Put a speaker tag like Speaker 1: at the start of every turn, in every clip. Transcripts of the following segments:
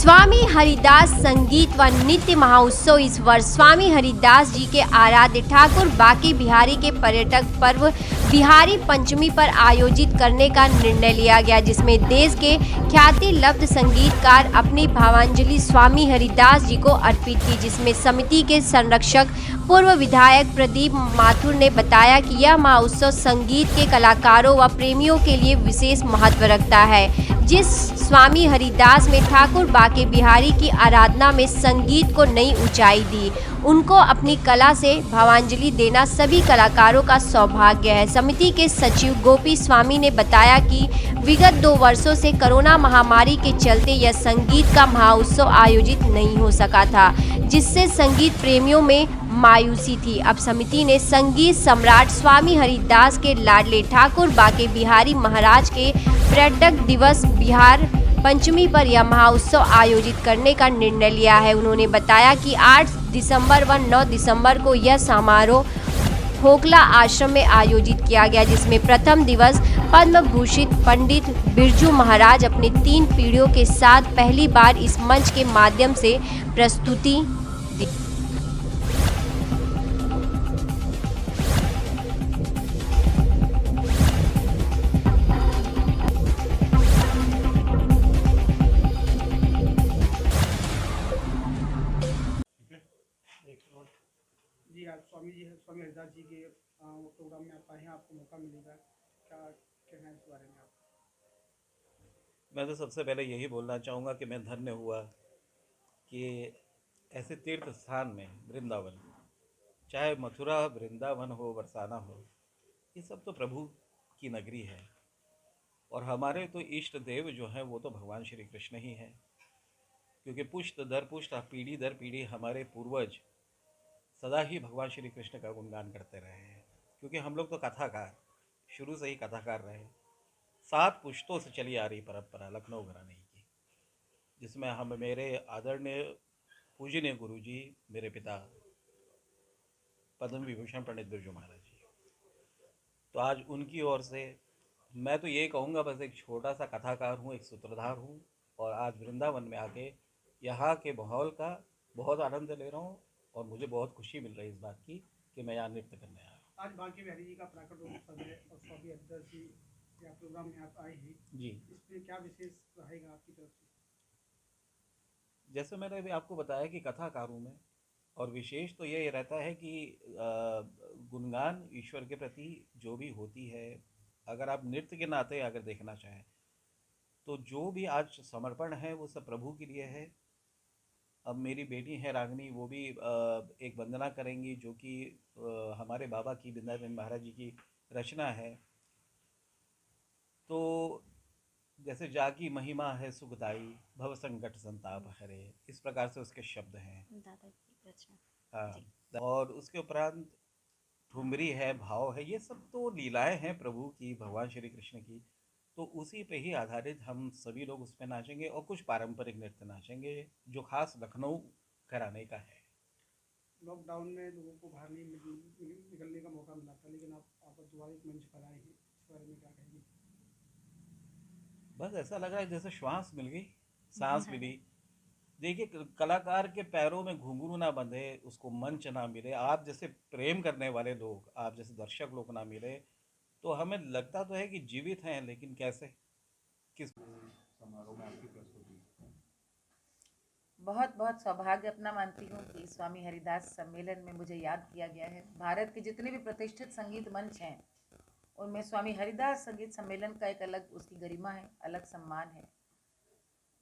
Speaker 1: स्वामी हरिदास संगीत व नृत्य महोत्सव इस वर्ष स्वामी हरिदास जी के आराध्य ठाकुर बांके बिहारी के पर्यटक पर्व बिहारी पंचमी पर आयोजित करने का निर्णय लिया गया, जिसमें देश के ख्याति लब्ध संगीतकार अपनी भावांजलि स्वामी हरिदास जी को अर्पित की। जिसमें समिति के संरक्षक पूर्व विधायक प्रदीप माथुर ने बताया कि यह महोत्सव संगीत के कलाकारों व प्रेमियों के लिए विशेष महत्व रखता है। जिस स्वामी हरिदास में ठाकुर बांके बिहारी की आराधना में संगीत को नई ऊंचाई दी, उनको अपनी कला से भावांजलि देना सभी कलाकारों का सौभाग्य है। समिति के सचिव गोपी स्वामी ने बताया कि विगत 2 वर्षों से कोरोना महामारी के चलते यह संगीत का महोत्सव आयोजित नहीं हो सका था, जिससे संगीत प्रेमियों में मायूसी थी। अब समिति ने संगीत सम्राट स्वामी हरिदास के लाडले ठाकुर बांके बिहारी महाराज के पर्यटक दिवस बिहार पंचमी पर यह महोत्सव आयोजित करने का निर्णय लिया है। उन्होंने बताया कि 8 दिसंबर व 9 दिसंबर को यह समारोह खोखला आश्रम में आयोजित किया गया, जिसमें प्रथम दिवस पद्म भूषित पंडित बिरजू महाराज अपनी 3 पीढ़ियों के साथ पहली बार इस मंच के माध्यम से प्रस्तुति दी।
Speaker 2: जी, आज स्वामी हरिदास जी के प्रोग्राम में आप आए हैं, आपको मौका मिलेगा, क्या कहना है इस बारे में आप?
Speaker 3: मैं तो सबसे पहले यही बोलना चाहूँगा कि मैं धन्य हुआ कि ऐसे तीर्थ स्थान में वृंदावन, चाहे मथुरा वृंदावन हो, बरसाना हो, ये सब तो प्रभु की नगरी है। और हमारे तो इष्ट देव जो हैं वो तो भगवान श्री कृष्ण ही हैं, क्योंकि पुश्त दर पुश्त, पीढ़ी दर पीढ़ी हमारे पूर्वज सदा ही भगवान श्री कृष्ण का गुणगान करते रहे हैं। क्योंकि हम लोग तो कथाकार, शुरू से ही कथाकार रहे। 7 पुश्तों से चली आ रही परंपरा लखनऊ घराने की, जिसमें हम मेरे आदरणीय पूजनीय गुरु जी, मेरे पिता पद्म विभूषण पंडित बिरजू महाराज जी, तो आज उनकी ओर से मैं तो ये कहूँगा बस एक छोटा सा कथाकार हूँ, एक सूत्रधार हूँ। और आज वृंदावन में आके यहाँ के माहौल का बहुत आनंद ले रहा हूँ और मुझे बहुत खुशी मिल रही है इस बात की कि मैं यहाँ नृत्य करने आया हूँ।
Speaker 2: आज बांके बिहारी जी का प्राकटोत्सव है और स्वामी हरिदास जी या प्रोग्राम में आप आए हैं
Speaker 3: जी,
Speaker 2: इसमें क्या विशेष रहेगा आपकी तरफ से?
Speaker 3: जैसे मैंने अभी आपको बताया कि कथाकार हूँ मैं, और विशेष तो ये रहता है कि गुणगान ईश्वर के प्रति जो भी होती है, अगर आप नृत्य के नाते अगर देखना चाहें तो जो भी आज समर्पण है वो सब प्रभु के लिए है। अब मेरी बेटी है रागनी, वो भी एक वंदना करेंगी जो कि हमारे बाबा की, वृंदावन महाराज जी की रचना है। तो जैसे जागी महिमा है सुखदाई, भव संकट संताप हरे, इस प्रकार से उसके शब्द हैं
Speaker 1: दादा की रचना।
Speaker 3: हाँ। और उसके उपरांत ठुमरी है, भाव है, ये सब तो लीलाएं हैं प्रभु की, भगवान श्री कृष्ण की। तो उसी पे ही आधारित हम सभी लोग उस पर नाचेंगे और कुछ पारंपरिक नृत्य नाचेंगे जो खास लखनऊ घराने का है।
Speaker 2: लॉकडाउन में लोगों को बाहर नहीं निकलने का मौका मिला था, लेकिन आप दोबारा एक मंच पर आए हैं, इस बारे में क्या कहेंगे?
Speaker 3: बस ऐसा लग रहा है जैसे श्वास मिल गई, सांस मिली। देखिए, कलाकार के पैरों में घुंघरू ना बंधे, उसको मंच ना मिले, आप जैसे प्रेम करने वाले लोग, आप जैसे दर्शक लोग ना मिले, तो हमें लगता तो है कि जीवित हैं, लेकिन कैसे, किस समारोह में आपकी प्रस्तुति?
Speaker 4: बहुत बहुत सौभाग्य अपना मानती हूँ कि स्वामी हरिदास सम्मेलन में मुझे याद किया गया है। भारत के जितने भी प्रतिष्ठित संगीत मंच हैं उनमें स्वामी हरिदास संगीत सम्मेलन का एक अलग उसकी गरिमा है, अलग सम्मान है।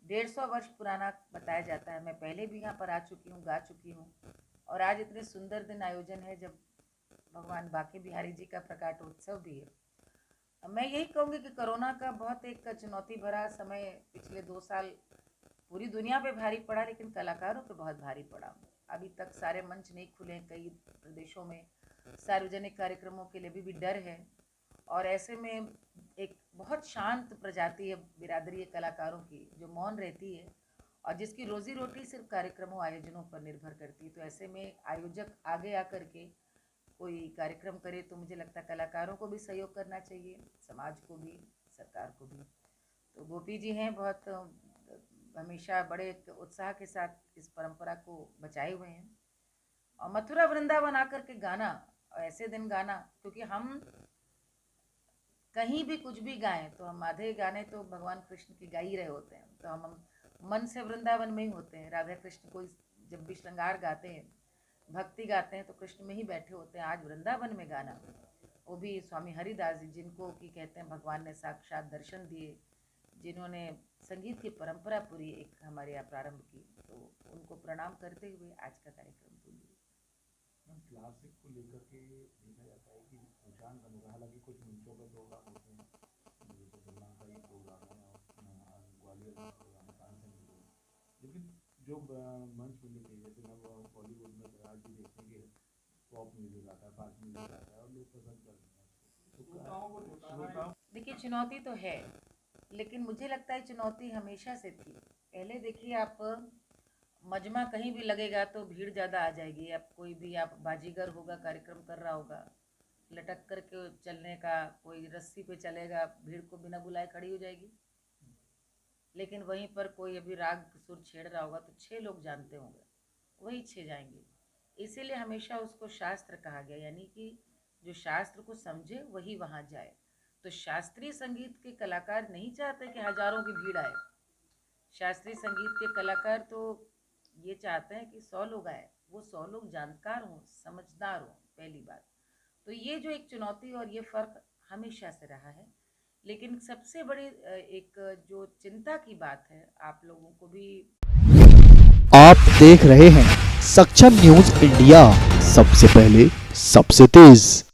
Speaker 4: 150 वर्ष पुराना बताया जाता है। मैं पहले भी यहाँ पर आ चुकी हूँ, गा चुकी हूँ, और आज इतने सुंदर दिन आयोजन है जब भगवान बांके बिहारी जी का प्रकाटोत्सव भी है। मैं यही कहूँगी कि कोरोना का बहुत एक चुनौती भरा समय पिछले 2 साल पूरी दुनिया पे भारी पड़ा, लेकिन कलाकारों पे बहुत भारी पड़ा। अभी तक सारे मंच नहीं खुले, कई प्रदेशों में सार्वजनिक कार्यक्रमों के लिए भी डर है। और ऐसे में एक बहुत शांत प्रजाति है बिरादरी कलाकारों की, जो मौन रहती है और जिसकी रोजी रोटी सिर्फ कार्यक्रमों आयोजनों पर निर्भर करती है। तो ऐसे में आयोजक आगे आकर के कोई कार्यक्रम करे तो मुझे लगता है कलाकारों को भी सहयोग करना चाहिए, समाज को भी, सरकार को भी। तो गोपी जी हैं बहुत हमेशा बड़े उत्साह के साथ इस परंपरा को बचाए हुए हैं। और मथुरा वृंदावन आकर के गाना, ऐसे दिन गाना, क्योंकि हम कहीं भी कुछ भी गाएं तो हम आधे गाने तो भगवान कृष्ण की गा ही रहे होते हैं, तो हम मन से वृंदावन में ही होते हैं। राधा कृष्ण को जब भी श्रृंगार गाते हैं, भक्ति गाते हैं, तो कृष्ण में ही बैठे होते हैं। आज वृंदावन में गाना, वो भी स्वामी हरिदास जी, जिनको कि कहते हैं भगवान ने साक्षात दर्शन दिए, जिन्होंने संगीत की परंपरा पूरी एक हमारे यहाँ प्रारंभ की, तो उनको प्रणाम करते हुए आज का कार्यक्रम पूरी।
Speaker 5: क्लासिक को लेकर के देखा जाता है कि रुझान बन रहा है, हालांकि कुछ मंचों पर प्रोग्राम होते हैं, जैसे बल्लान का ही प्रोग्राम है और ग्वालियर का प्रोग्राम है, तानसेन का प्रोग्राम, लेकिन जो मंच मिलने चाहिए, जैसे हम बॉलीवुड में आज भी देखते हैं कि पॉप म्यूजिक आता है, फास्ट म्यूजिक आता है और लोग पसंद करते हैं।
Speaker 4: देखिए, चुनौती तो है, लेकिन मुझे लगता है चुनौती हमेशा से थी। पहले देखिए, आप मजमा कहीं भी लगेगा तो भीड़ ज़्यादा आ जाएगी। अब कोई भी आप बाजीगर होगा, कार्यक्रम कर रहा होगा, लटक कर के चलने का, कोई रस्सी पे चलेगा, भीड़ को बिना बुलाए खड़ी हो जाएगी। लेकिन वहीं पर कोई अभी राग सुर छेड़ रहा होगा तो 6 लोग जानते होंगे, वही 6 जाएंगे। इसीलिए हमेशा उसको शास्त्र कहा गया, यानी कि जो शास्त्र को समझे वही वहाँ जाए। तो शास्त्रीय संगीत के कलाकार नहीं चाहते कि हजारों की भीड़ आए। शास्त्रीय संगीत के कलाकार तो ये चाहते हैं कि 100 लोग आए, वो 100 लोग जानकार हों, समझदार हों, पहली बात। तो ये जो एक चुनौती और ये फ़र्क हमेशा से रहा है। लेकिन सबसे बड़ी एक जो चिंता की बात है, आप लोगों को भी,
Speaker 6: आप देख रहे हैं सक्षम न्यूज इंडिया, सबसे पहले सबसे तेज।